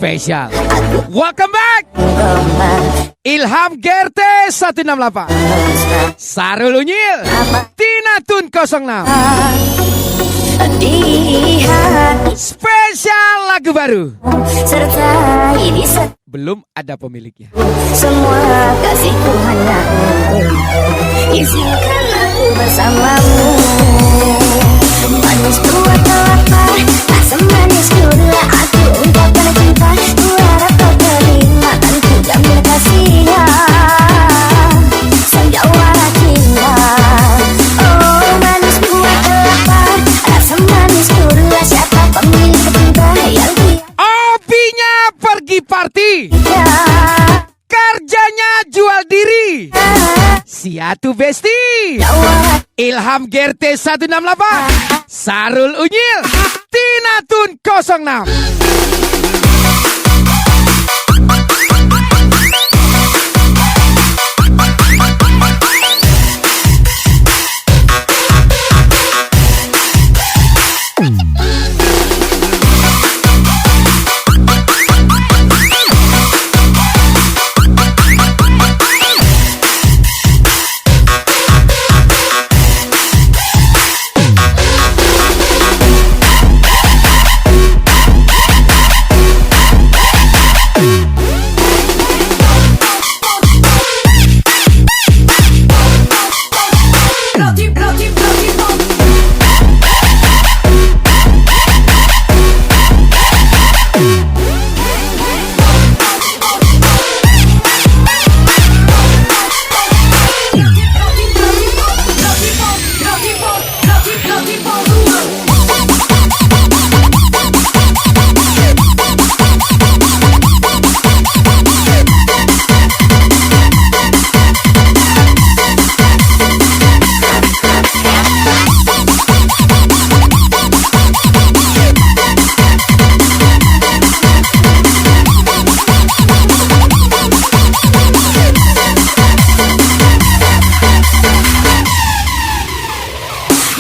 spesial. Welcome back. Ilham GRT 168, Sarul Unyil, Tina Tun 06. Spesial lagu baru. Belum ada pemiliknya. Semua kasih Tuhan aku, izinkan aku bersamamu. Manis buat kelapa, asam manis gula, aku ungkapkan cinta. Ku harap kau terima dan ku jamin kasihnya. Sandiwara cinta. Oh manis buat kelapa, asam manis gula, siapa pemilik cinta yang dia? Opinya pergi party, kerjanya jual diri. Siatu Besti, Ilham GRT 168, Sarul Unyil, Tina Tun 06.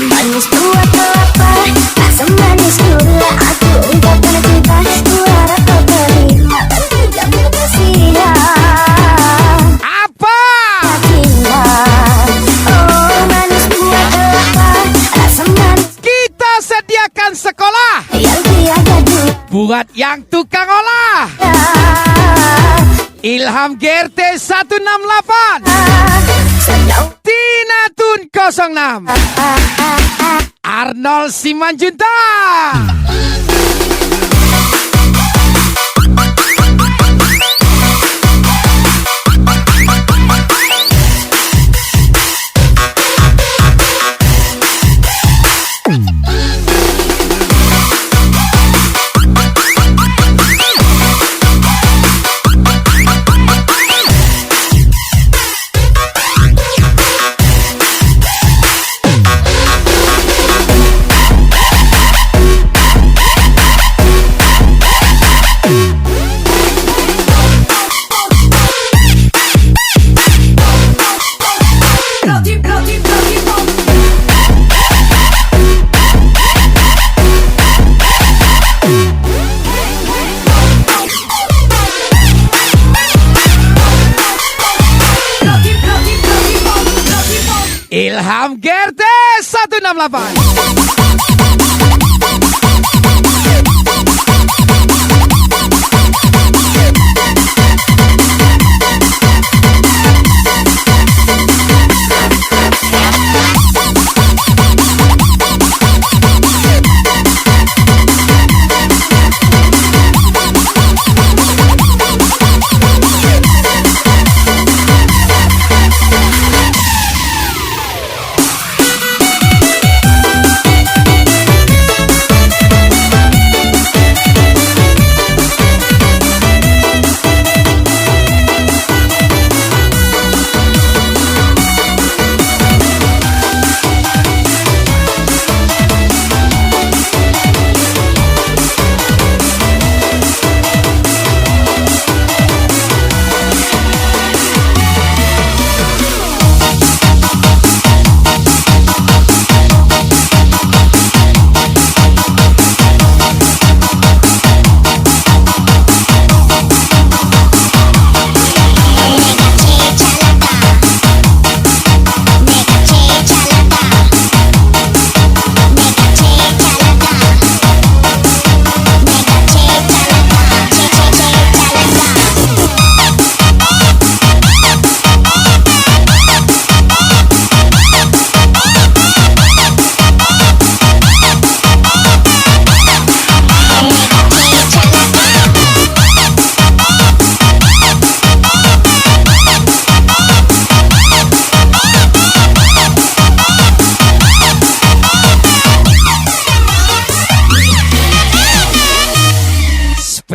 Manis buat kelapa, asam manis gula, aku ungkapkan cinta. Ku harap kau terima dan ku jamin kasihnya. Apa? Cinta. Oh manis buat kelapa, asam manis. Kita sediakan sekolah Yang tiada dunia. buat yang tukang olah. Ilham GRT 168, Tina Tun 06, Arnold Simanjunta. Ilham GRT 168.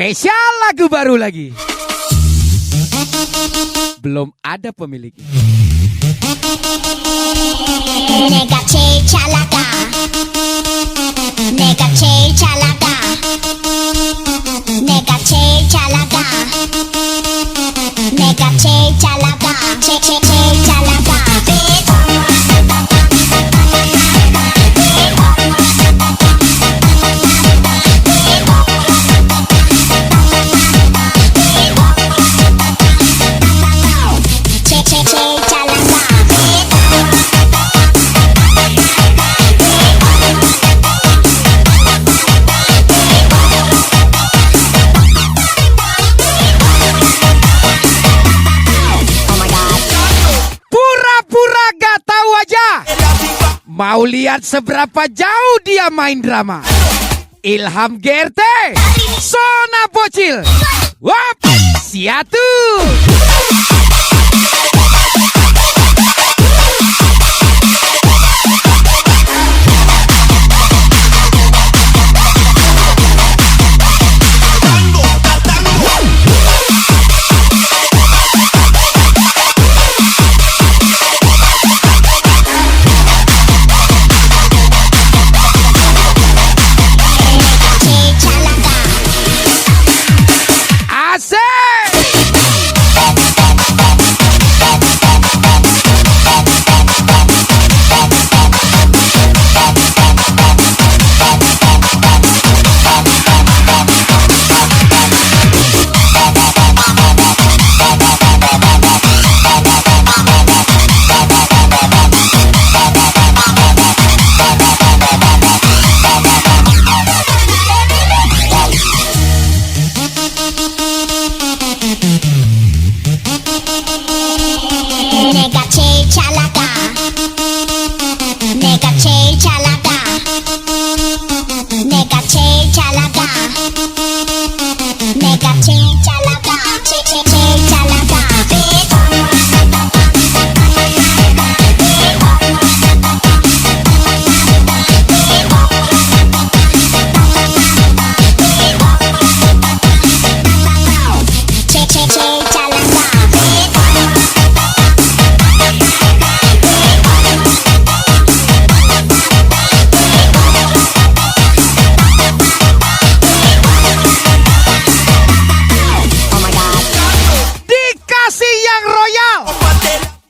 Spesial lagu baru lagi. Belum ada pemiliknya. 내가 제일 잘 나가 내가 제일 잘 나가 내가 제일 잘 나가 내가 제일 잘 나가 제일 잘 나가 제일 잘 나가 Pura-pura gak tahu aja. Mau lihat seberapa jauh dia main drama. Ilham GRT, Sona Bocil. Wap, siatu. 내가 제일 잘 나가 내가 제일 잘 나가 내가 제일 잘 나가 내가 제일 잘 나가 제일 잘 나가 제일 잘 나가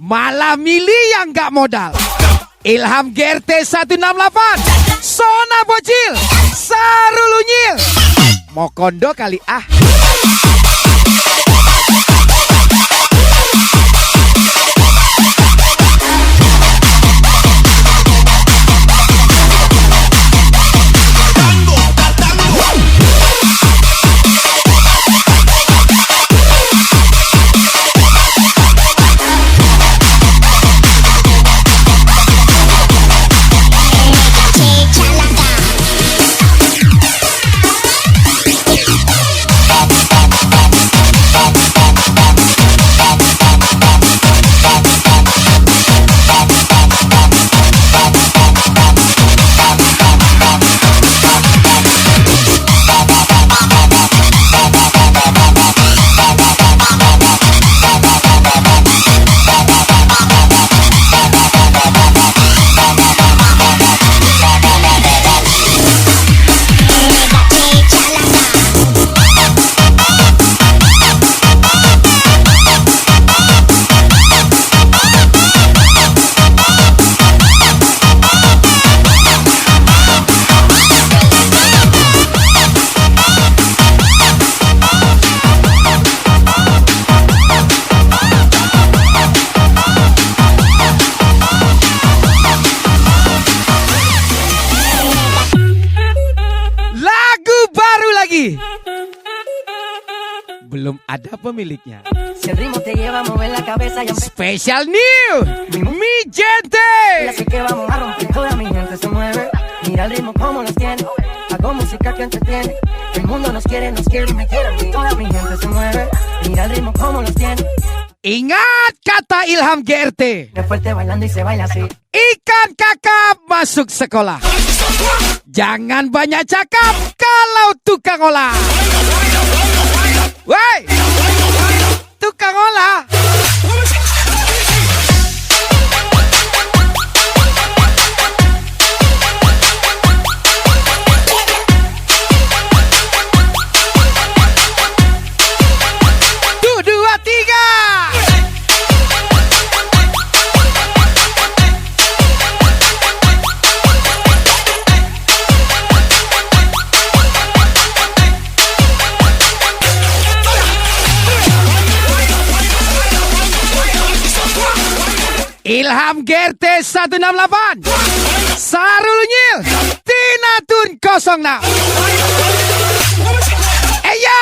malah milih yang gak modal. Ilham GRT 168, Sona Bocil, Sarul Unyil. Mau kondo kali ah. Belum ada pemiliknya. Special new Mi Gente. Mira el ritmo como los tiene. Hago música que entretiene. El mundo nos quiere y me quiere. Toda mi gente se mueve. Mira el ritmo como los tiene. Ingat kata Ilham GRT. Fuerte bailando y se baila así. Ikan kakap masuk sekolah. Jangan banyak cakap kalau tukang olah. Woi, tukang olah. Tuh, 2, 3. Ilham GRT 168, Sarul Nyil, Tina Tun 06. Eyo.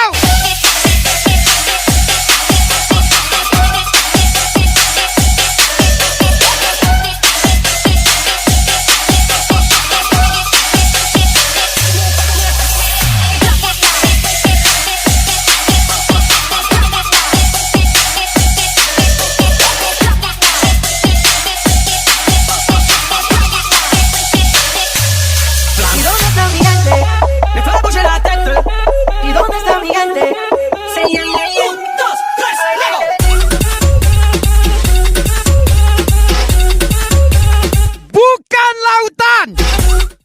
Bukan lautan,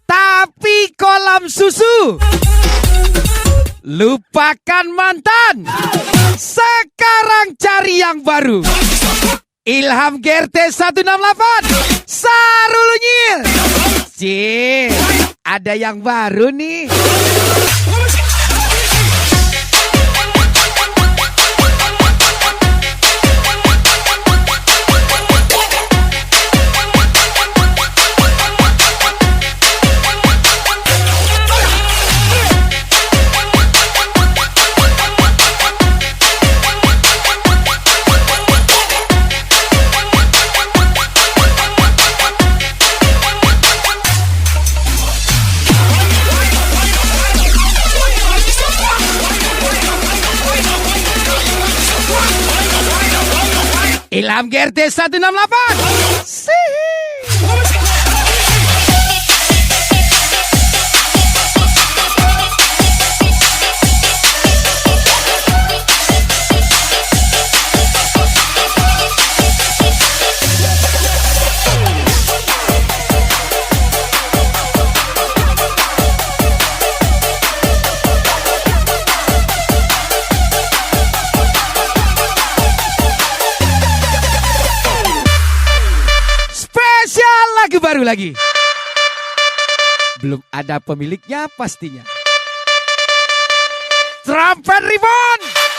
tapi kolam susu. Lupakan mantan, sekarang cari yang baru. Ilham GRT 168, Sarul Nyil. Cih, ada yang baru nih. Ilham GRT 168. Lagu baru lagi. Belum ada pemiliknya pastinya. Trumpet Ribbon.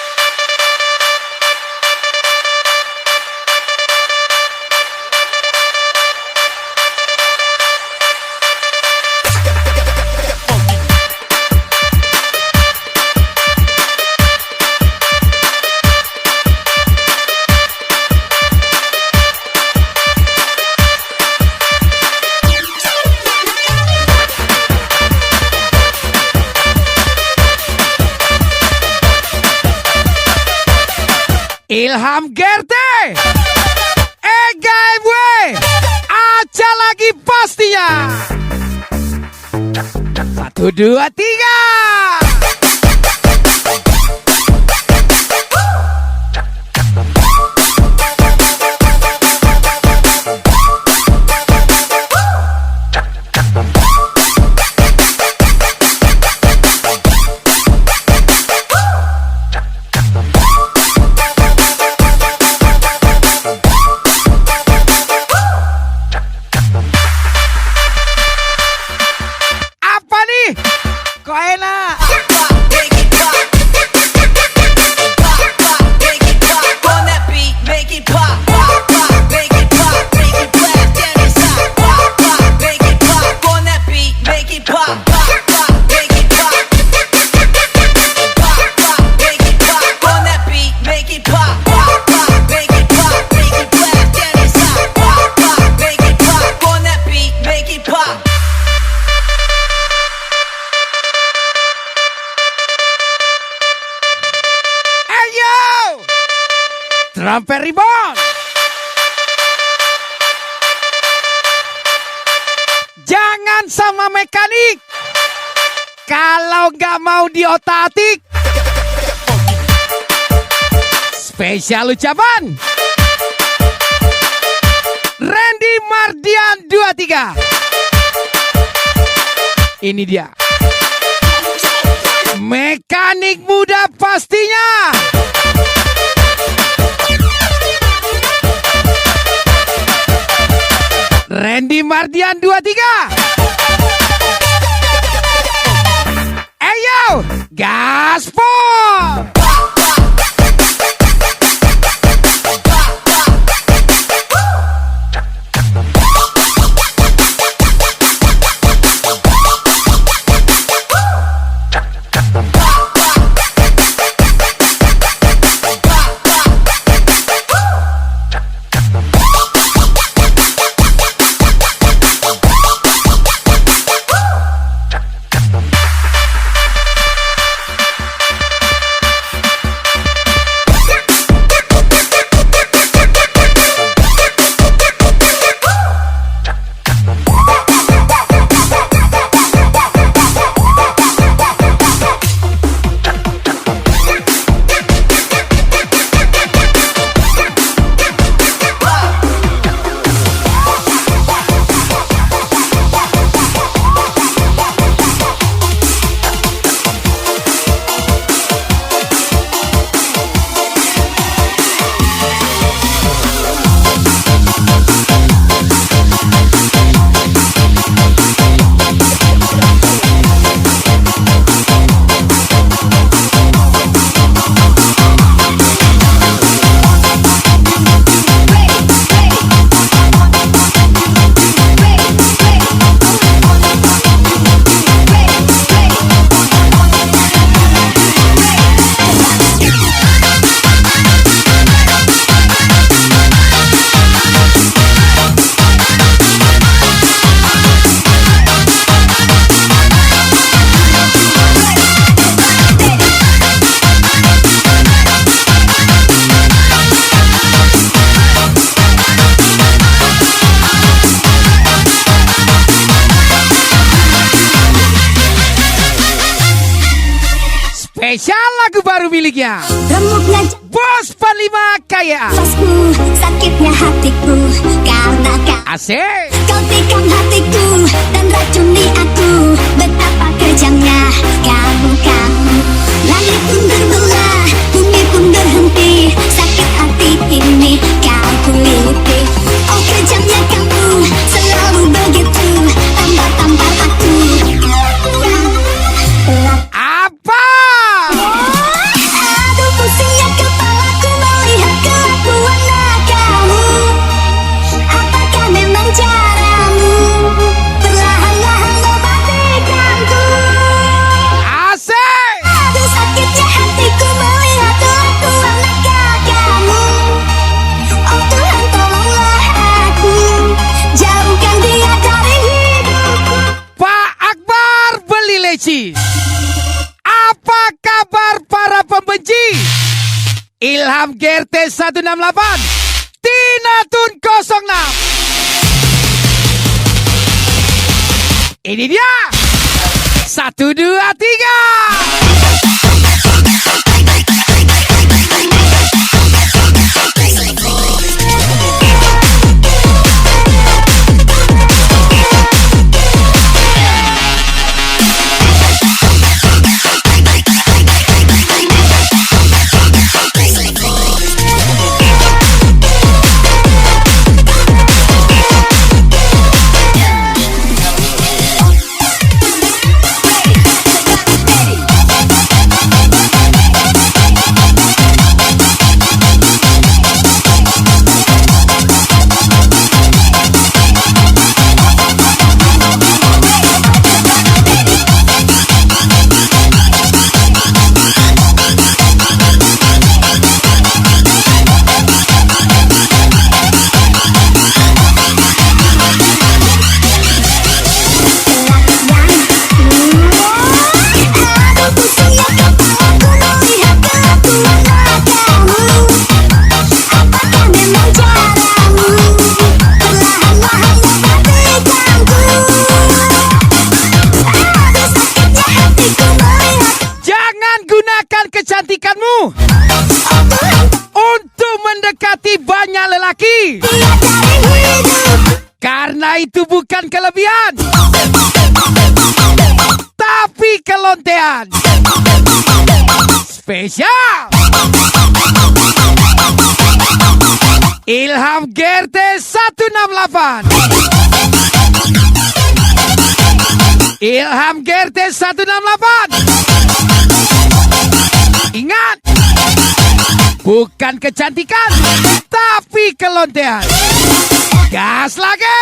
Ilham GRT, Ega MW, aja lagi pastinya. 1, 2, 3. Kok enak? Trumpet Ribbon. Jangan sama mekanik kalau nggak mau diotak-atik. Spesial ucapan Randy Mardian 23. Ini dia mekanik muda pastinya. Randy Mardian 23. Ayo, gaspol. Spesial lagu baru miliknya Remuknya Bos Panglima Kaya. nafasku, sakitnya hatiku karena Asik. kau tikam hatiku dan racuni aku. Betapa kejamnya kamu. Langit pun berbelah, bumi pun berhenti. Sakit hati ini kau kuliti. Oh kejamnya kamu, selalu begitu. Tampar aku. Apa? Aduh pusingnya kepalaku melihat kelakuan kamu. Apakah memang caramu perlahan-lahan mematikanku? Asik. Aduh sakitnya hatiku melihat kelakuan kamu. Oh Tuhan tolonglah aku, jauhkan dia dari hidupku. Pak Akbar beli leci. Apa kabar para pembenci? Ilham GRT 168, Tina Tun 06. Ini dia 1, 2, 3. itu bukan kelebihan, tapi kelontean spesial. Ilham GRT 168. Ilham GRT 168. Ingat, bukan kecantikan, tapi kelontean. Gas lagi.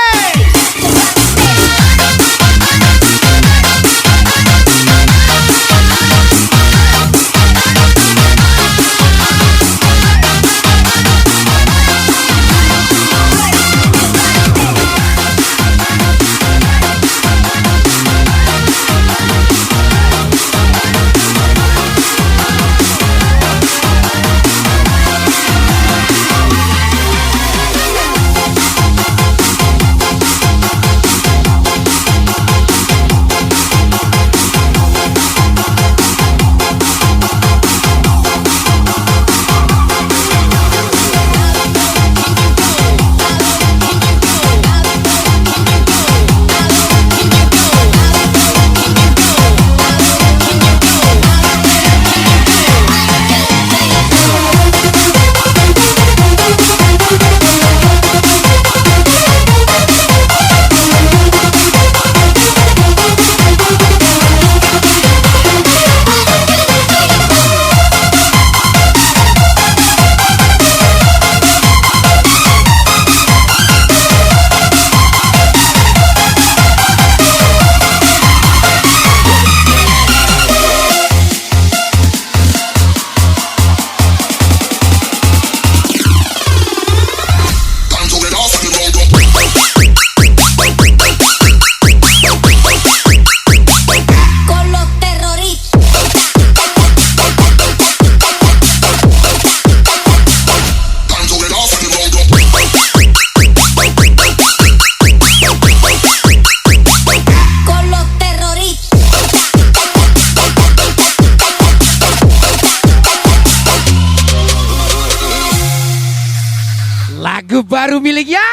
Lagu baru miliknya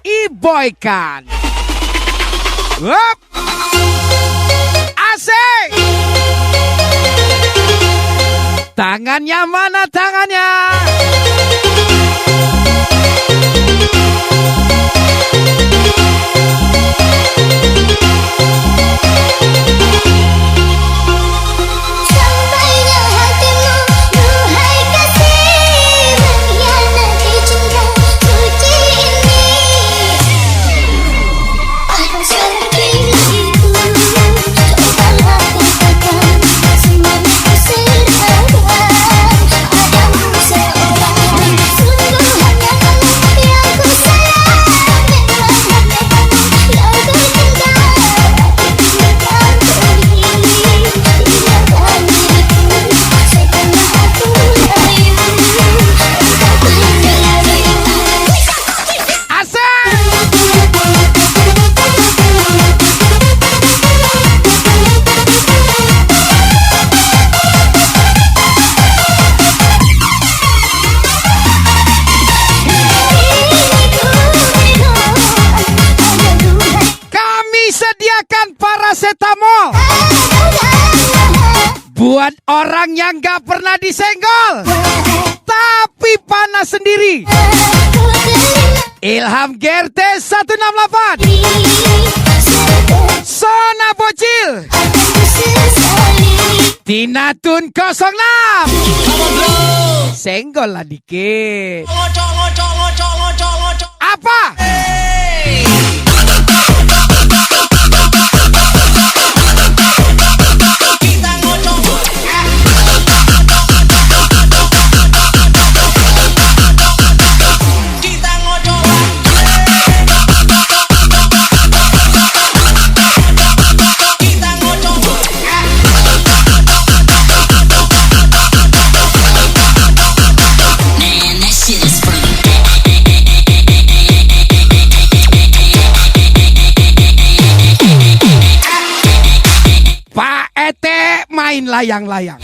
Iboykan. Up. Asik. Tangannya mana tangannya? Sampainya hatimu, duhai kasih, mengkhianati cinta suci ini. Apa seperti itu? Cobalah katakan, semuanya terserah. Padamu seorang, sungguh hanya kamu yang ku sayang. Memang hanya kamu yang ku cinta. Tinggalkan diri, tinggalkan diriku, setengah aku layu. Engkau menyelari. Asik. Kami sediakan paracetamol buat orang yang gak pernah disenggol tapi panas sendiri. Ilham GRT 168. Sona Bocil. Tinatun 06. Senggol lah dikit. Apa? Pak Ete main layang-layang.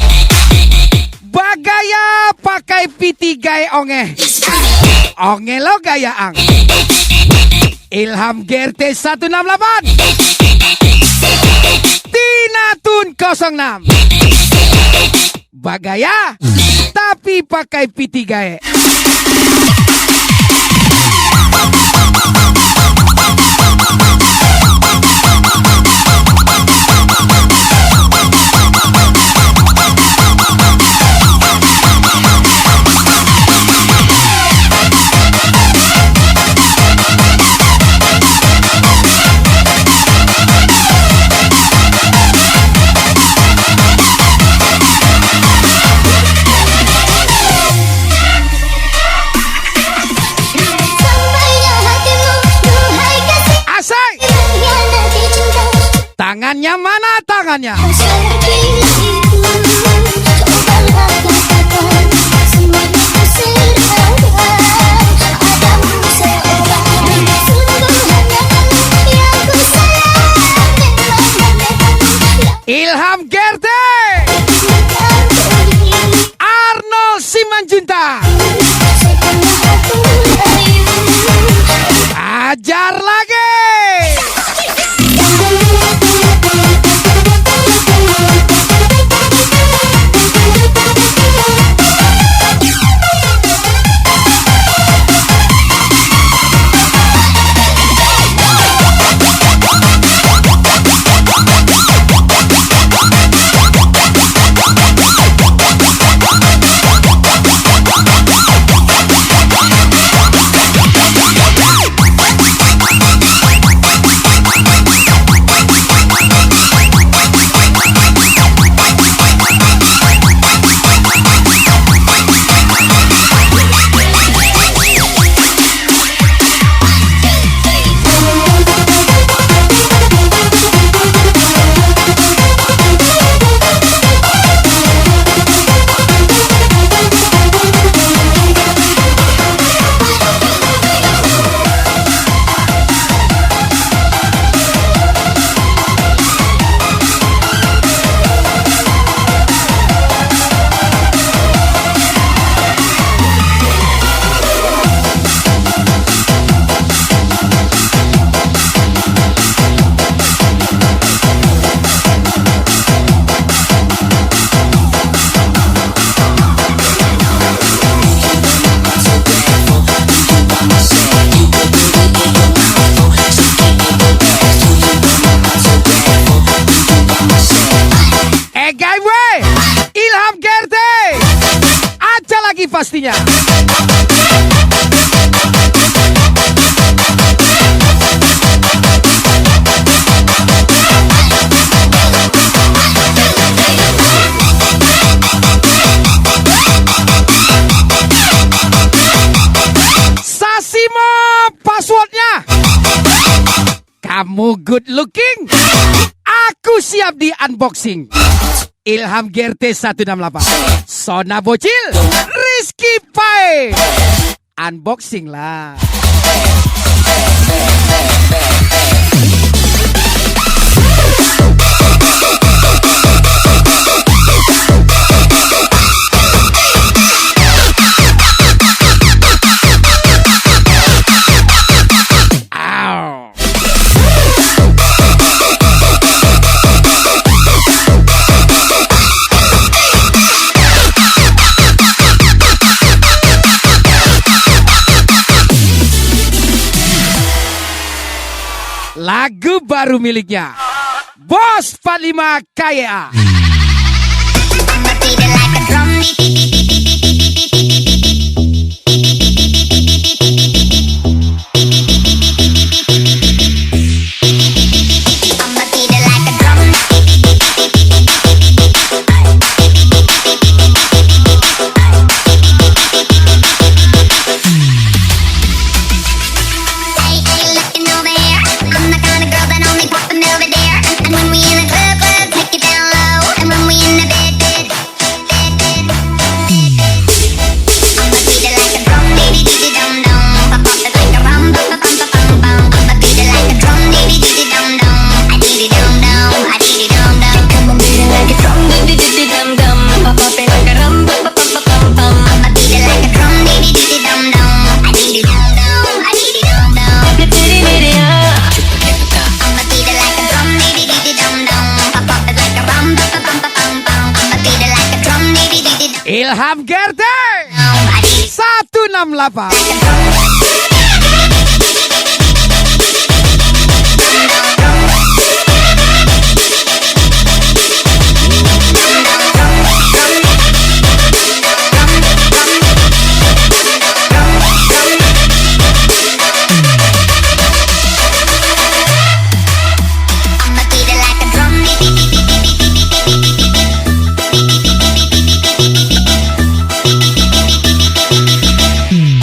Bagaya pakai piti gaya onge. Onge lo gaya ang. Ilham GRT 168, Tina Tun 06. Bagaya tapi pakai P3E. Tangannya mana tangannya? Ilham GRT, Arnold Simanjuntak. Ajar lagi. Ilham GRT, aja lagi pastinya. Sasimo passwordnya. Kamu good looking, aku siap di unboxing. Ilham GRT 168, Sona Bocil, Rizky Pai. Unboxing lah. Lagu baru miliknya Bos 45 KYA. I'ma beat it like a drum. I'ma beat it like a drum. Hey, hey, looking over here. I'm the kind of girl that only popping over there. And when we in the club, take it down low. Ilham Gerte 168. I'ma beat it like a drum.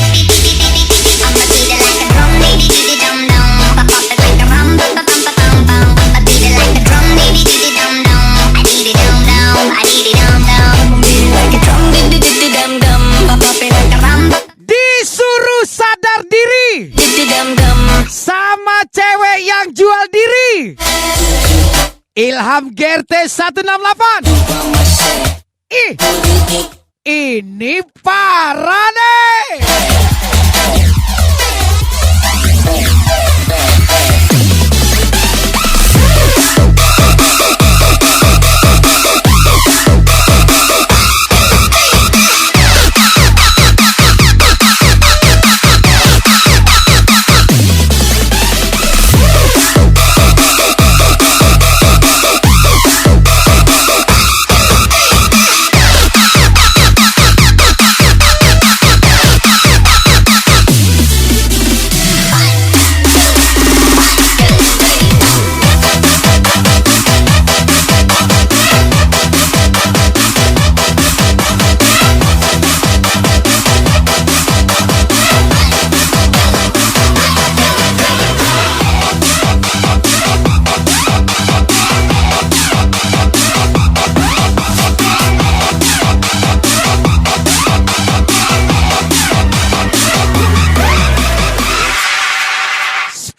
I'ma beat it like a drum. Beat it dum dum. Pop up it like a rum. Bum bum bum bum bum. I'ma beat it like a drum. Beat it dum dum. I beat it dum dum. I beat it dum dum. Beat it like a drum. Beat it dum dum. Pop up it like a rum. Disuruh sadar diri Beat it dum dum. sama cewek yang jual diri. Ilham Gerte 168. Ih, ini parah nih.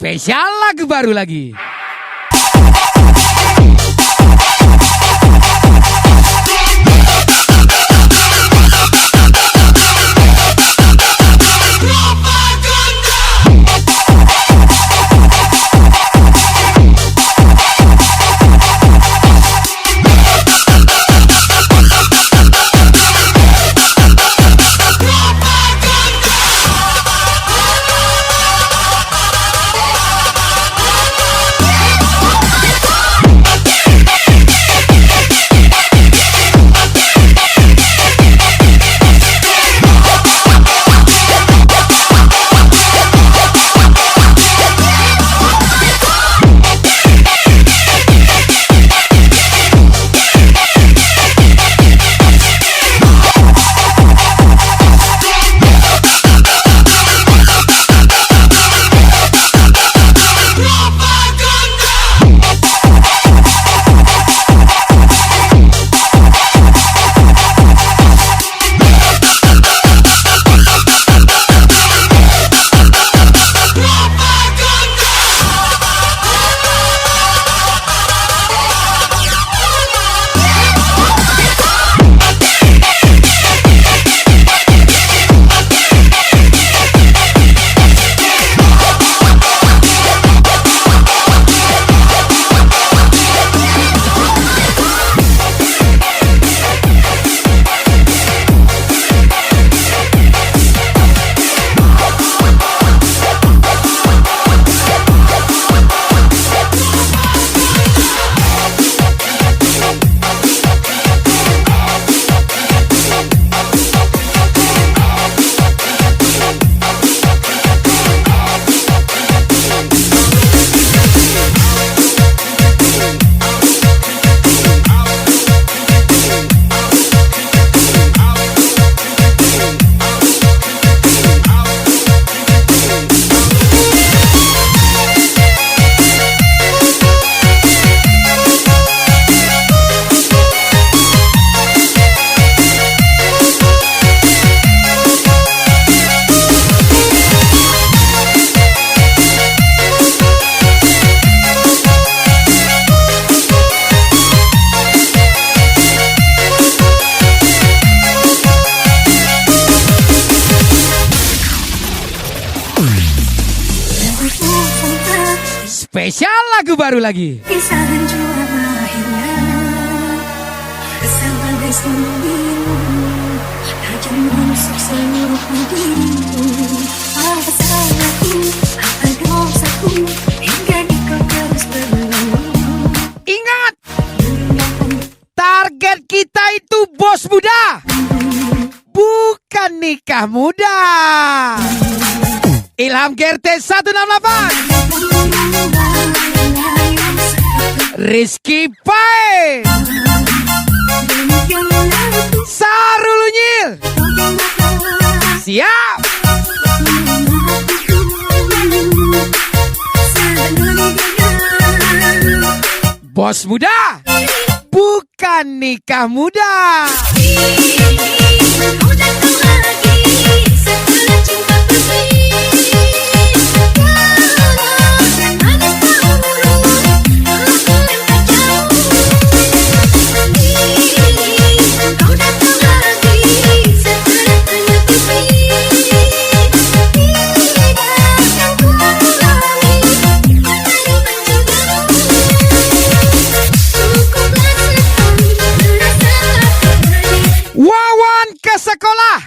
Spesial lagu baru lagi. Spesial lagu baru lagi. Pisahan juara akhirnya sebagai sumber nikah muda. Ilham GRT 168. Rizky Pai. Sarul Unyil. Siap. Bos muda, bukan nikah muda. Wawan ke sekolah,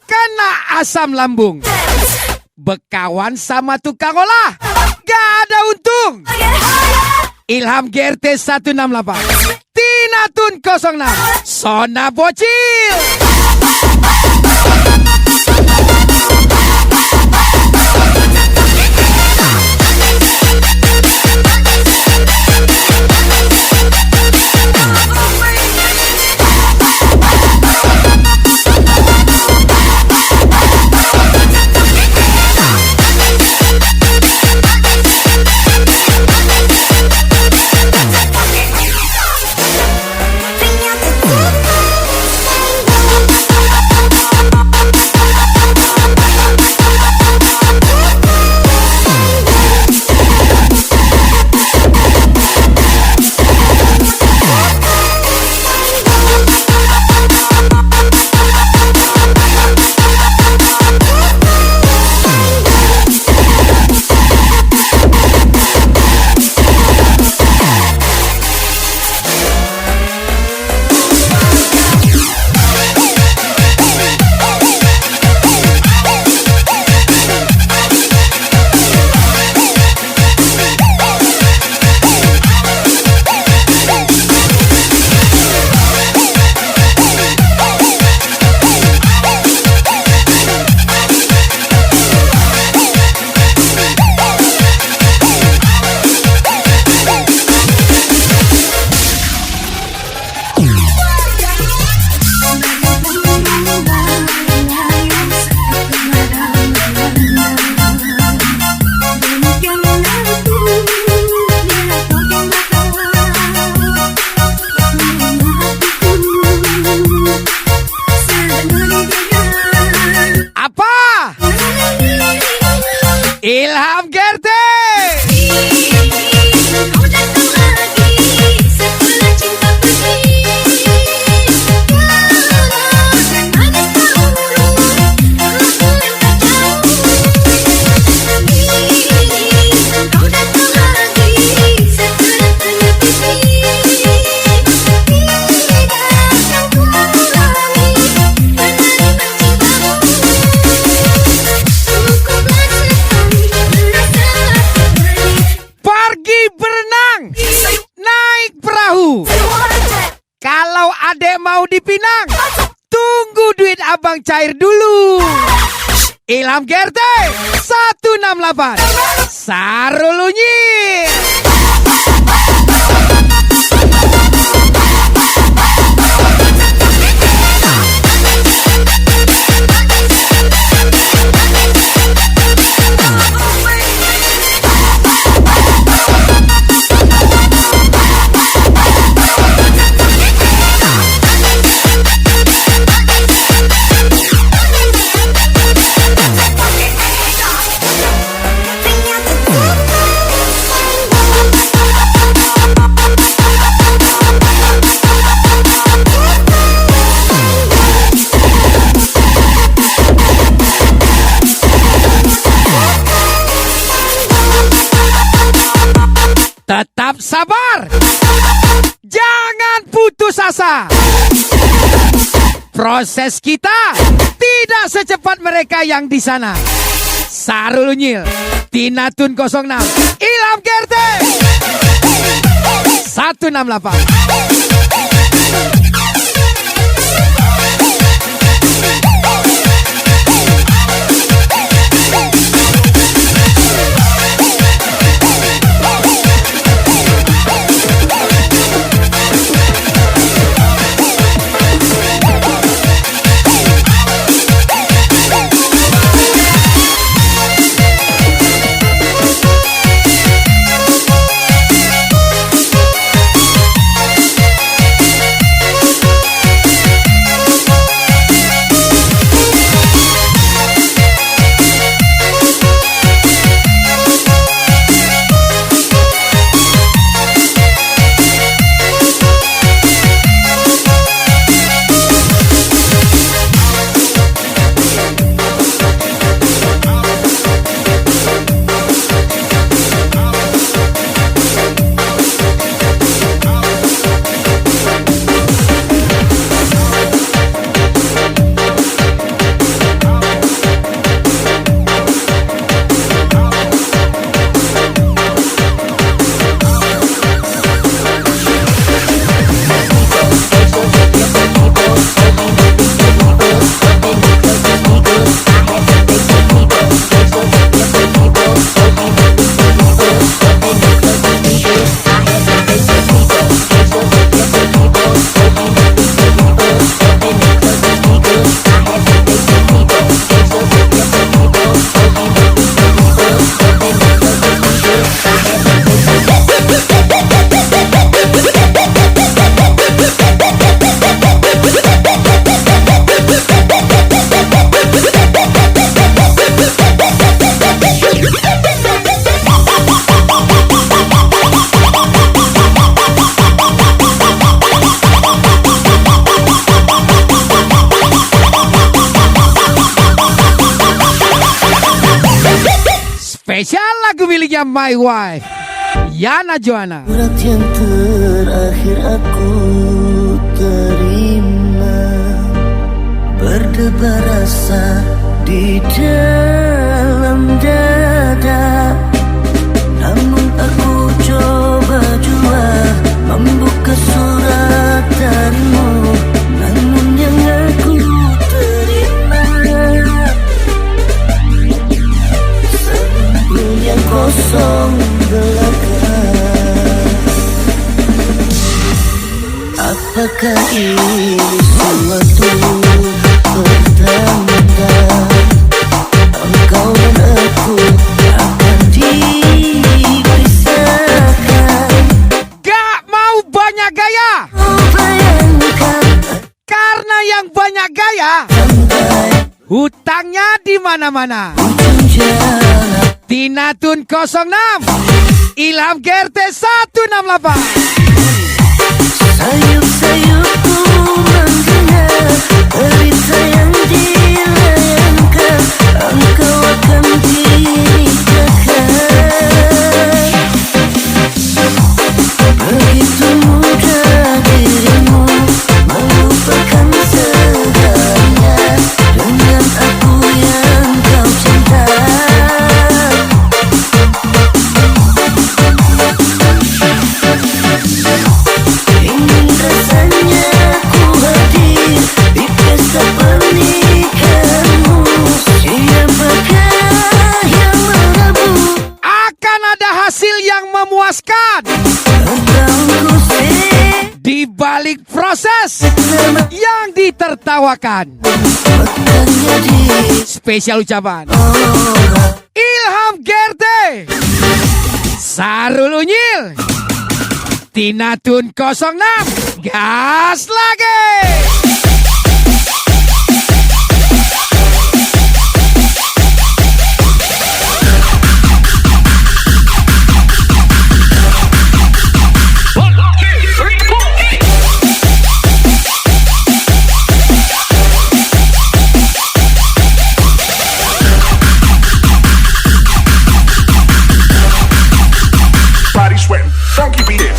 kena asam lambung. Bekawan sama tukang olah, gak ada untung. Ilham GRT 168, Tina Tun 06, Sona Bocil. Ilham GRT. Kalau adek mau dipinang, tunggu duit abang cair dulu. Ilham GRT 168, Sarul Unyil. Tetap sabar, jangan putus asa. Proses kita tidak secepat mereka yang di sana. Sarul Unyil, Tina Tun 06, Ilham GRT 168. miliknya My Wife Yana Joanna. Surat yang terakhir aku terima, berdebar rasa di dalam dada. Namun aku coba jua membuka surat darimu, namun yang aku terima sebelum yang kosong belaka. Apakah ini suatu pertanda engkau dan aku akan dipisahkan? Gak mau banyak gaya, Bayangkan karena yang banyak gaya hutangnya di mana-mana. ujung jalan Tina Tun 06, Ilham Gerte 168. sayup-sayupku mendengar berita yang dilayangkan, engkau akan dinikahkan. Begitu mudah dirimu melupakan segalanya dengan aku yang kau cinta. Ingin rasanya ku hadir di pesta pernikahanmu. Siapakah yang menabur Akan ada hasil yang memuaskan tentangku di balik proses yang ditertawakan. sepekannya di Spesial ucapan Ilham Gerte, Sarul Unyil, Tina Tun 06, gas lagi. Body sweating, funky beat it.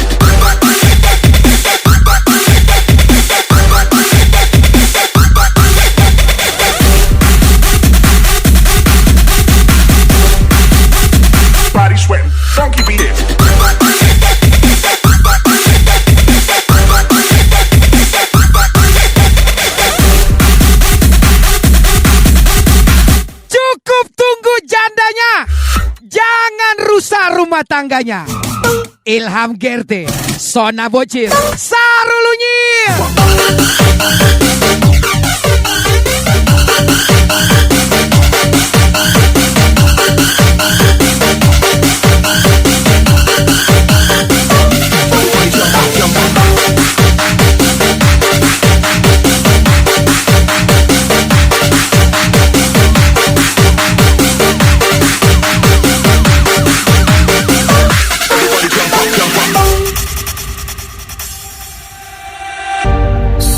Body sweating, funky beat it. Cukup tunggu jandanya, jangan rusak rumah tangganya. Ilham Gerte, Sona Bocil, Sarul Unyil.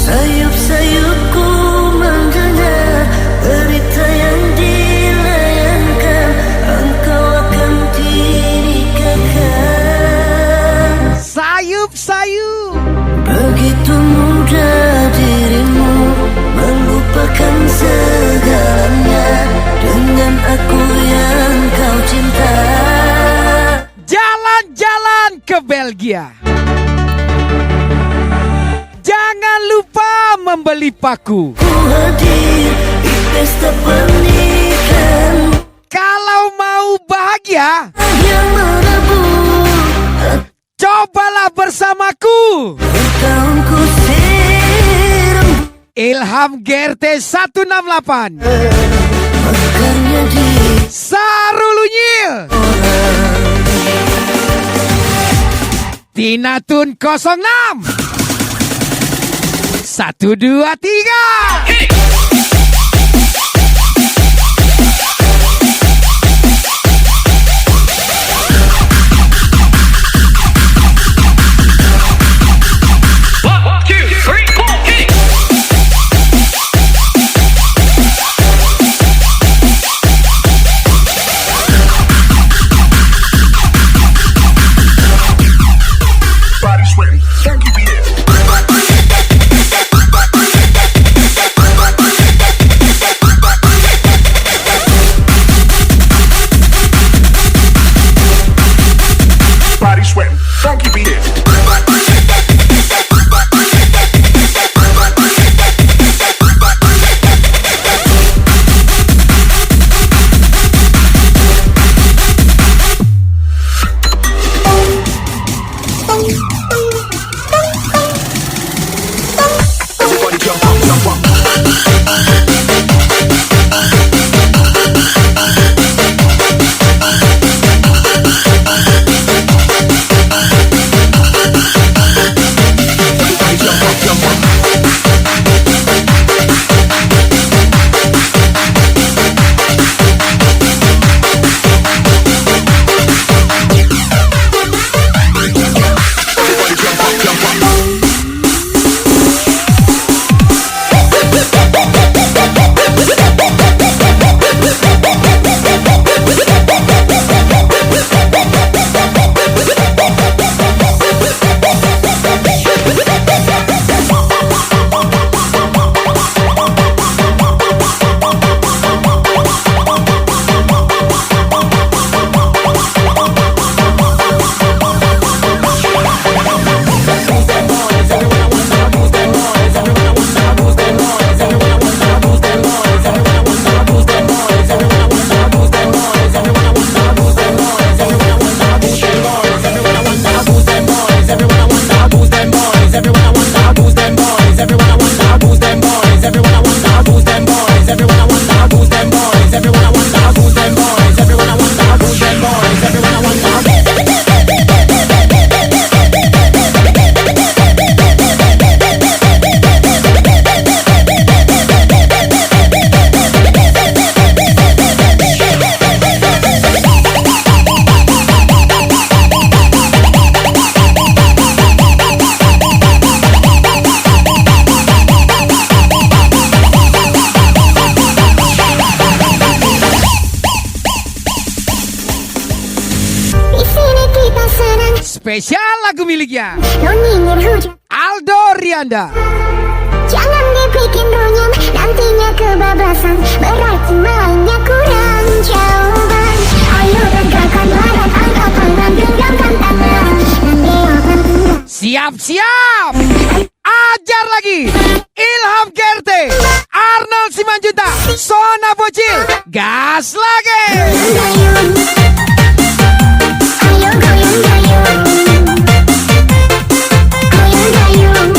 sayup-sayupku mendengar berita yang dilayangkan, engkau akan dinikahkan. Sayup-sayup. Begitu mudah dirimu melupakan segalanya dengan aku yang kau cinta. Jalan-jalan ke Belgia. Jangan lupa membeli paku. Ku hadir di pesta pernikahan Kalau mau bahagia, yang menabur cobalah bersamaku. tahunku siram Ilham Gerte 168, mekarnya di Sarul Unyil, Tina Tun 06, 1, 2, 3. Spesial lagu miliknya Lo nyinyir hujan, Aldo Rianda. jangan dibikin runyam, nantinya kebablasan, berarti mainnya kurang jawaban. Ayo reggakan badan, angkat tangan, genggamkan tangan, dan dewakan tinggal. Siap-siap. Ajar lagi. Ilham Gerte, Arnold Simanjuntak, Sona Bocil. Gas lagi. Goyang-goyang, ayo goyang-goyang, goyang-goyang,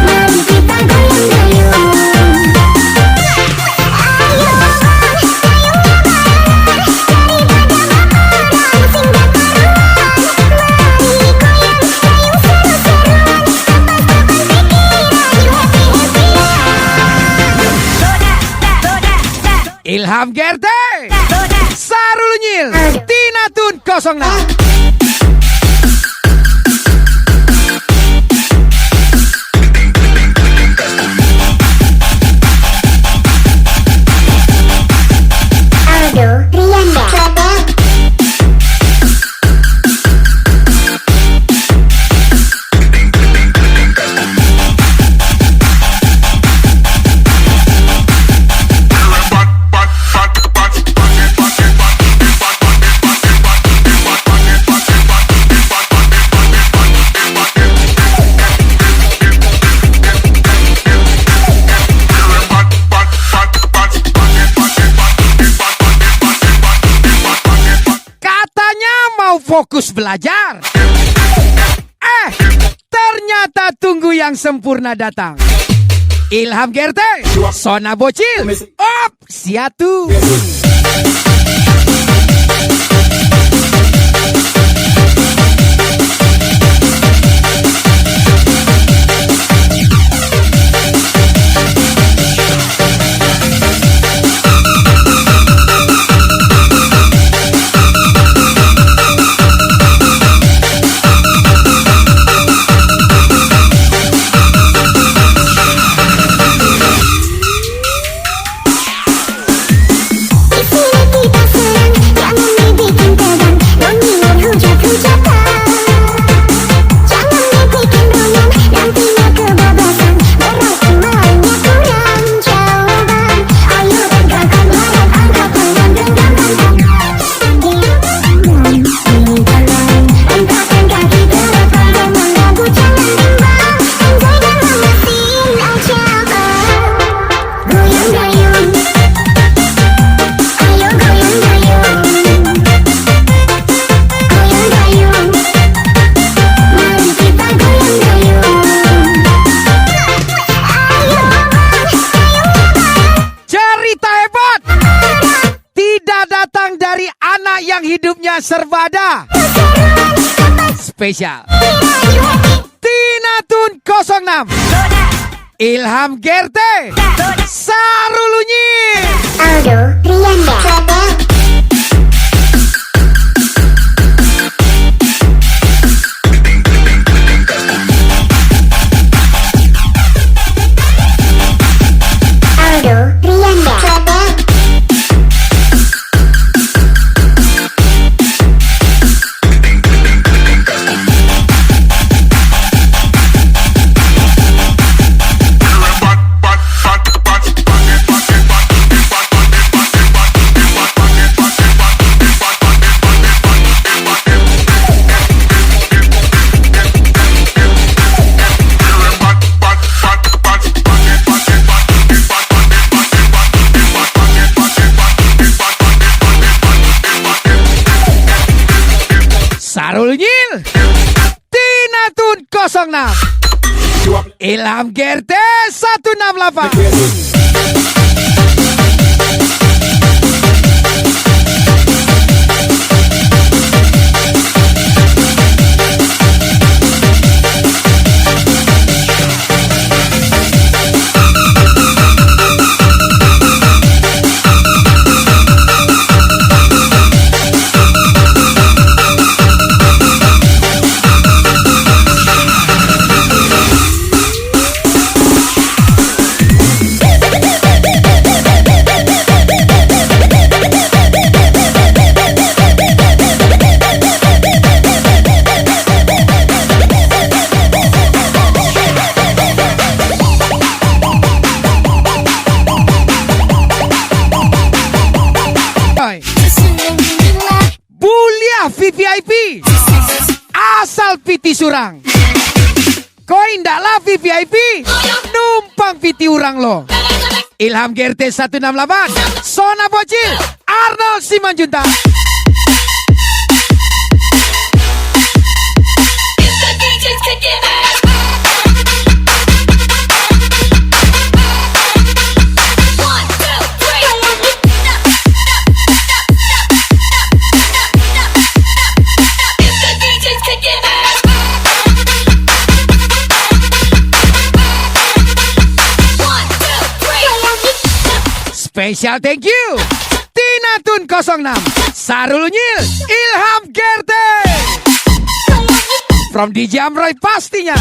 mari kita goyang-goyang. Ayo bang, gayungnya bareng, daripada laporan singgah karuan. Mari goyang, gayung seru-seruan, lepas beban pikiran, you happy-happyan. Ilham Gerte, Sarul Nyil, Tina Tun 06. Aldo Rianda. Katanya mau fokus belajar. Ternyata tunggu yang sempurna datang. Ilham Gerte, Sona Bocil. Op, siatu. Di sini kita senang, jangan dibikin tegang, nyinyir hujat-hujatan. Jangan dibikin runyam, nantinya kebablasan, berarti mainnya kurang jawaban. Ayo reggakan badan, angkat tangan, genggamkan tangan. Ini jalan, hentapkan kaki ke depan, memang lagu jangan bimbang. Enjoy dan lemesin aja bang. Goyang-goyang, ayo goyang-goyang, goyang-goyang, mari kita goyang-goyang. Ayo bang, gayungnya bareng, Cerita hebat tidak datang dari anak yang hidupnya serbada. Spesial you happy. Tina Tun 06, Ilham Gerte, Sarul Nyil. Aldo Rianda. Aldo Rianda. Sarul Nyil, Tina Tun 06, Ilham Gerte 168. asal piti surang. Koi ndak lah VIP, numpang piti urang lo. Ilham GRT 168, Sona Bocil, Arnold Simanjuntak. Special thank you Tina Tun 06, Sarul Unyil, Ilham GRT, from DJ Amroy pastinya.